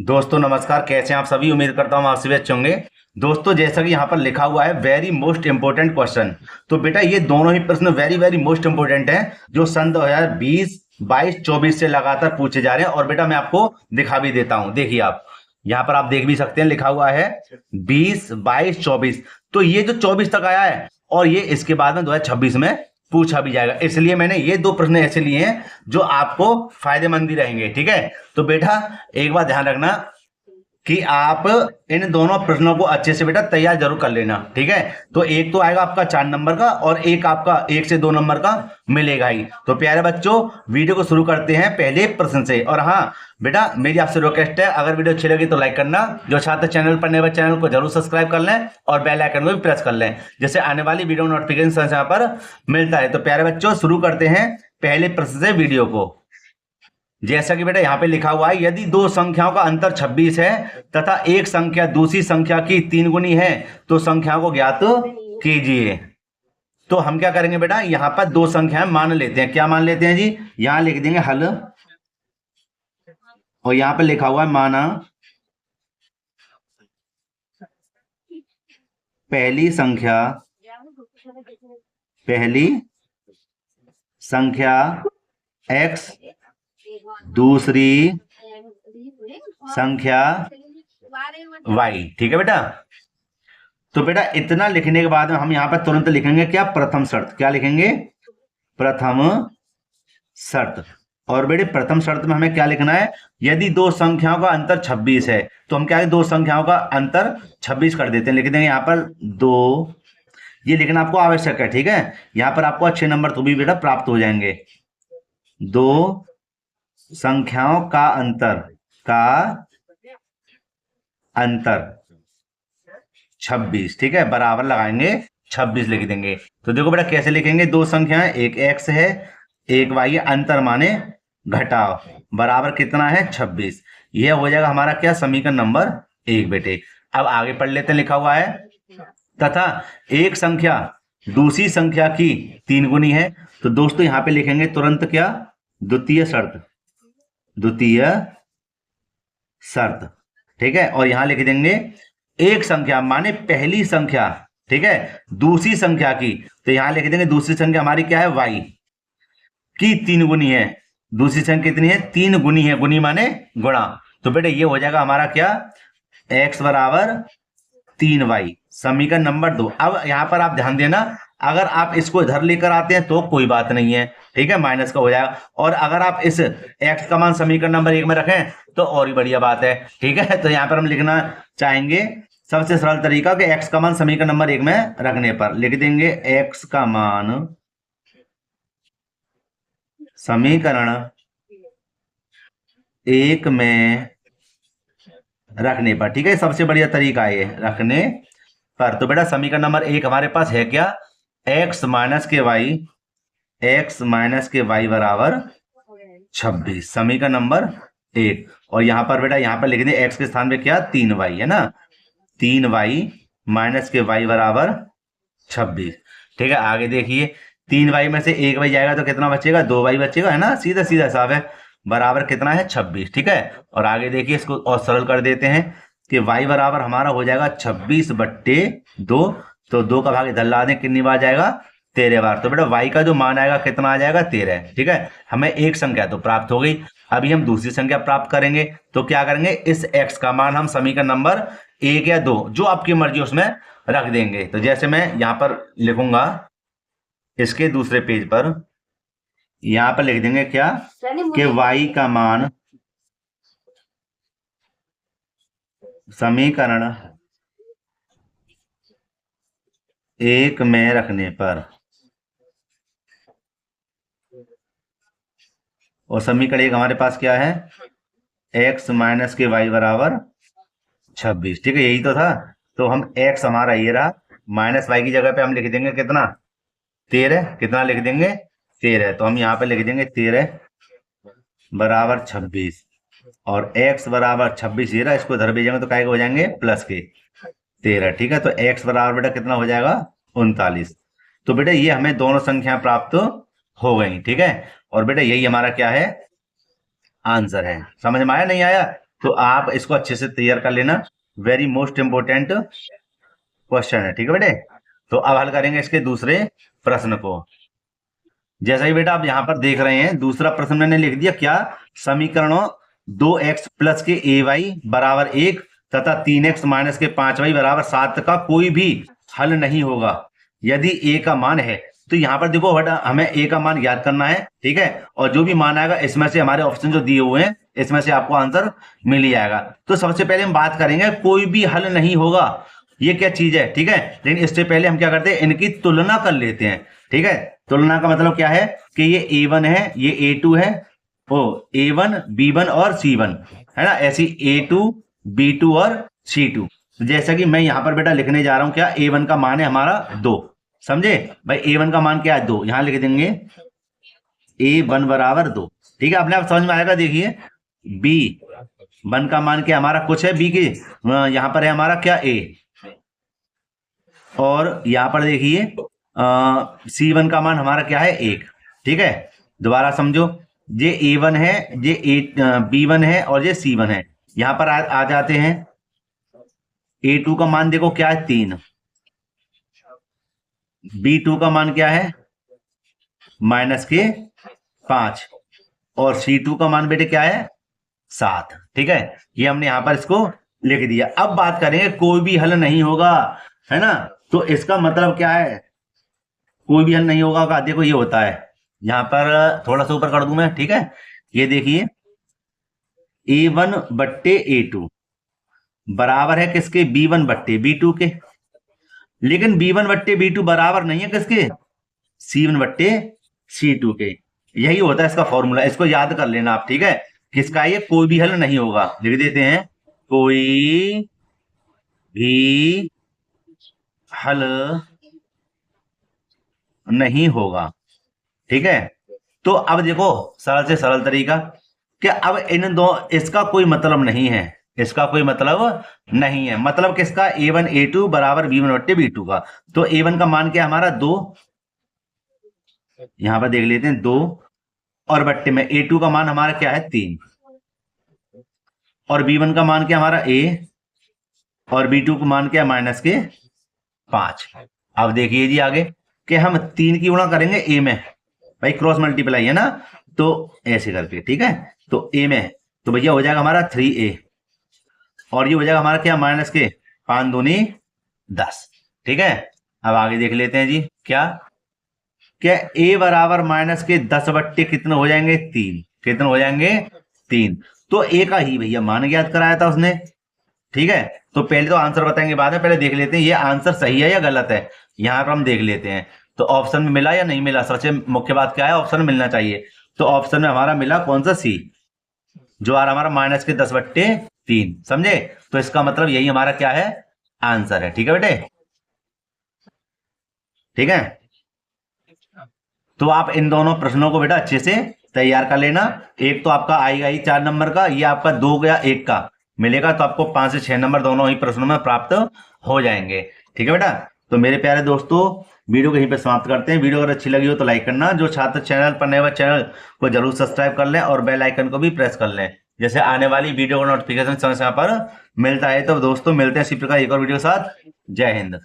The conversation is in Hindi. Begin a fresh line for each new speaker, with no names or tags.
दोस्तों नमस्कार, कैसे हैं आप सभी। उम्मीद करता हूँ आप सभी अच्छे होंगे। दोस्तों जैसा कि यहाँ पर लिखा हुआ है वेरी मोस्ट इंपोर्टेंट क्वेश्चन, तो बेटा ये दोनों ही प्रश्न वेरी वेरी मोस्ट इंपोर्टेंट हैं जो सन 2020, 22, 24 से लगातार पूछे जा रहे हैं। और बेटा मैं आपको दिखा भी देता हूँ, देखिए आप यहाँ पर आप देख भी सकते हैं, लिखा हुआ है 20, 22, 24। तो ये जो 24 तक आया है और ये इसके बाद में 2026 में पूछा भी जाएगा, इसलिए मैंने ये दो प्रश्न ऐसे लिए हैं जो आपको फायदेमंद भी रहेंगे। ठीक है, तो बेटा एक बात ध्यान रखना कि आप इन दोनों प्रश्नों को अच्छे से बेटा तैयार जरूर कर लेना। ठीक है, तो एक तो आएगा आपका 4 नंबर का और एक आपका 1 से 2 नंबर का मिलेगा ही। तो प्यारे बच्चों वीडियो को शुरू करते हैं पहले प्रश्न से। और हाँ बेटा मेरी आपसे रिक्वेस्ट है, अगर वीडियो अच्छी लगी तो लाइक करना, जो छात्र चैनल पर नए चैनल को जरूर सब्सक्राइब कर लें और बेल आइकन को भी प्रेस कर लें, जिससे आने वाली वीडियो नोटिफिकेशन यहाँ पर मिलता है। तो प्यारे बच्चों शुरू करते हैं पहले प्रश्न से वीडियो को। जैसा कि बेटा यहाँ पे लिखा हुआ है, यदि दो संख्याओं का अंतर 26 है तथा एक संख्या दूसरी संख्या की 3 गुनी है तो संख्याओं को ज्ञात कीजिए। तो हम क्या करेंगे बेटा, यहाँ पर दो संख्याएं मान लेते हैं। क्या मान लेते हैं जी, यहाँ लिख देंगे हल, और यहाँ पे लिखा हुआ है माना पहली संख्या x दूसरी संख्या y। ठीक है बेटा, तो बेटा इतना लिखने के बाद में हम यहाँ पर तुरंत लिखेंगे क्या, प्रथम शर्त। क्या लिखेंगे, प्रथम शर्त। और बेटे प्रथम शर्त में हमें क्या लिखना है, यदि दो संख्याओं का अंतर 26 है तो हम क्या है, दो संख्याओं का अंतर 26 कर देते हैं, लिख देंगे यहाँ पर 2। ये लिखना आपको आवश्यक है। ठीक है, यहाँ पर आपको अच्छे नंबर तो भी बेटा प्राप्त हो जाएंगे। दो संख्याओं का अंतर 26, ठीक है, बराबर लगाएंगे 26 लिख देंगे। तो देखो बेटा कैसे लिखेंगे, दो संख्याएं, एक x है एक y है, अंतर माने घटाव, बराबर कितना है 26। यह हो जाएगा हमारा क्या, समीकरण नंबर 1 बेटे। अब आगे पढ़ लेते हैं, लिखा हुआ है तथा एक संख्या दूसरी संख्या की 3 गुनी है। तो दोस्तों यहाँ पे लिखेंगे तुरंत क्या, द्वितीय शर्त। ठीक है, और यहां लिख देंगे एक संख्या माने पहली संख्या, ठीक है, दूसरी संख्या की, तो यहां लिख देंगे दूसरी संख्या हमारी क्या है, y की 3 गुनी है। दूसरी संख्या कितनी है, 3 गुनी है, गुनी माने गुणा। तो बेटे ये हो जाएगा हमारा क्या, x बराबर 3y, समीकरण नंबर 2। अब यहां पर आप ध्यान देना, अगर आप इसको इधर लेकर आते हैं तो कोई बात नहीं है, ठीक है, माइनस का हो जाएगा। और अगर आप इस x का मान समीकरण नंबर 1 में रखें तो और ही बढ़िया बात है। ठीक है, तो यहां पर हम लिखना चाहेंगे सबसे सरल तरीका कि x का मान समीकरण नंबर 1 में रखने पर लिख देंगे x का मान समीकरण 1 में रखने पर। ठीक है, सबसे बढ़िया तरीका है रखने पर। तो बेटा समीकरण नंबर 1 हमारे पास है क्या, x माइनस के y बराबर 26, समीकरण नंबर 1। और यहां पर बेटा यहाँ पर लिख दें x के स्थान पे क्या, 3y है ना, 3y माइनस के y बराबर 26। ठीक है, आगे देखिए 3y में से 1y जाएगा तो कितना बचेगा, 2y बचेगा, है ना, सीधा सीधा हिसाब है, बराबर कितना है 26। ठीक है, और आगे देखिए इसको और सरल कर देते हैं कि y बराबर हमारा हो जाएगा 26/2। तो 2 का भाग इधर ला दें, कितनी बार जाएगा, 13 बार। तो बेटा y का जो मान आएगा कितना आ जाएगा, 13। ठीक है, हमें एक संख्या तो प्राप्त हो गई, अभी हम दूसरी संख्या प्राप्त करेंगे। तो क्या करेंगे, इस x का मान हम समीकरण नंबर 1 या 2 जो आपकी मर्जी उसमें रख देंगे। तो जैसे मैं यहां पर लिखूंगा इसके दूसरे पेज पर, यहां पर लिख देंगे क्या, कि y का मान समीकरण 1 में रखने पर, और समीकरण 1 हमारे पास क्या है, x माइनस के y बराबर 26। ठीक है, यही तो था। तो हम x हमारा ये रहा, माइनस y की जगह पे हम लिख देंगे कितना, 13। कितना लिख देंगे, 13। तो हम यहाँ पे लिख देंगे 13 बराबर 26, और x बराबर 26 ये रहा, इसको इधर भेजेंगे तो काय हो जाएंगे, प्लस के 13। ठीक है, तो x बराबर बेटा कितना हो जाएगा, 39। तो बेटा ये हमें दोनों संख्या प्राप्त हो गई। ठीक है, और बेटा यही हमारा क्या है, आंसर है। समझ में आया, नहीं आया, तो आप इसको अच्छे से तैयार कर लेना, वेरी मोस्ट इंपोर्टेंट क्वेश्चन है, ठीक है बेटे। तो अब हल करेंगे इसके दूसरे प्रश्न को। जैसा ही बेटा आप यहाँ पर देख रहे हैं, दूसरा प्रश्न मैंने लिख दिया क्या, समीकरणों 2x प्लस के ay बराबर 1 तथा 3x माइनस के 5y बराबर 7 का कोई भी हल नहीं होगा यदि a का मान है। तो यहाँ पर देखो बेटा हमें a का मान याद करना है, ठीक है, और जो भी मान आएगा इसमें से हमारे ऑप्शन जो दिए हुए हैं इसमें से आपको आंसर मिल ही जाएगा। तो सबसे पहले हम बात करेंगे कोई भी हल नहीं होगा, ये क्या चीज है, ठीक है। लेकिन इससे पहले हम क्या करते हैं, इनकी तुलना कर लेते हैं, ठीक है। तुलना का मतलब क्या है कि ये A1 है, ये A2 है, A1 B1 और C1 है ना, ऐसी A2 B2 और C2। तो जैसा कि मैं यहां पर बेटा लिखने जा रहा हूं, क्या A1 का मान है हमारा 2, समझे भाई। A1 का मान क्या है 2, यहां लिख देंगे A1 बराबर 2, ठीक है, अपने आप समझ में आएगा। देखिए B1 का मान क्या हमारा कुछ है, B के यहां पर है हमारा क्या A, और यहां पर देखिए C1 का मान हमारा क्या है 1, ठीक है। दोबारा समझो, ये A1 है, ये B1 है और ये C1 है। यहां पर आ जाते हैं, A2 का मान देखो क्या है 3, B2 का मान क्या है माइनस के 5 और C2 का मान बेटे क्या है 7, ठीक है। ये हमने यहां पर इसको लिख दिया। अब बात करेंगे कोई भी हल नहीं होगा, है ना। तो इसका मतलब क्या है, कोई भी हल नहीं होगा का देखो ये होता है, यहां पर थोड़ा सा ऊपर कर दूं मैं, ठीक है। ये देखिए A1 बट्टे A2 बराबर है किसके, B1 बट्टे B2 के। लेकिन B1 बट्टे B2 बराबर नहीं है किसके, C1 बट्टे C2 के। यही होता है इसका फॉर्मूला, इसको याद कर लेना आप, ठीक है। किसका, ये कोई भी हल नहीं होगा, लिख देते हैं कोई भी हल नहीं होगा, ठीक है। तो अब देखो सरल से सरल तरीका, कि अब इन दो इसका कोई मतलब नहीं है, इसका कोई मतलब नहीं है। मतलब किसका, A1 A2 बराबर B1 बट्टे B2 का। तो A1 का मान क्या हमारा 2, यहां पर देख लेते हैं 2, और बट्टे में A2 का मान हमारा क्या है 3, और B1 का मान क्या हमारा A, और B2 का मान क्या माइनस के 5। अब देखिए जी आगे कि हम 3 की गुणा करेंगे A में, भाई क्रॉस मल्टीप्लाई है ना, तो ऐसे करके, ठीक है। तो A में तो भैया हो जाएगा हमारा 3A, और ये हो जाएगा हमारा क्या माइनस के 5 दूनी 10, ठीक है। अब आगे देख लेते हैं जी, क्या A बराबर माइनस के 10 बट्टे कितने हो जाएंगे 3, कितने हो जाएंगे 3। तो A का ही भैया मान ज्ञात कराया था उसने, ठीक है। तो पहले तो आंसर बताएंगे बाद में, पहले देख लेते हैं ये आंसर सही है या गलत है। यहां पर हम देख लेते हैं तो ऑप्शन में मिला या नहीं मिला। सबसे मुख्य बात क्या है, ऑप्शन में मिलना चाहिए। तो ऑप्शन में हमारा मिला कौन सा, सी, जो आ रहा हमारा माइनस के 10 बट्टे 3, समझे। तो इसका मतलब यही हमारा क्या है, आंसर है, ठीक है बेटे, ठीक है। तो आप इन दोनों प्रश्नों को बेटा अच्छे से तैयार कर लेना। एक तो आपका आएगा ही 4 नंबर का, ये आपका 2 गया 1 का मिलेगा, तो आपको 5 से 6 नंबर दोनों ही प्रश्नों में प्राप्त हो जाएंगे, ठीक है बेटा। तो मेरे प्यारे दोस्तों वीडियो को यहीं पे समाप्त करते हैं। वीडियो अगर अच्छी लगी हो तो लाइक करना, जो छात्र चैनल पर नए हुए चैनल को जरूर सब्सक्राइब कर लें और बेल आइकन को भी प्रेस कर लें, जैसे आने वाली वीडियो का नोटिफिकेशन समय समय पर मिलता है। तो दोस्तों मिलते हैं इसी प्रकार एक और वीडियो के साथ। जय हिंद।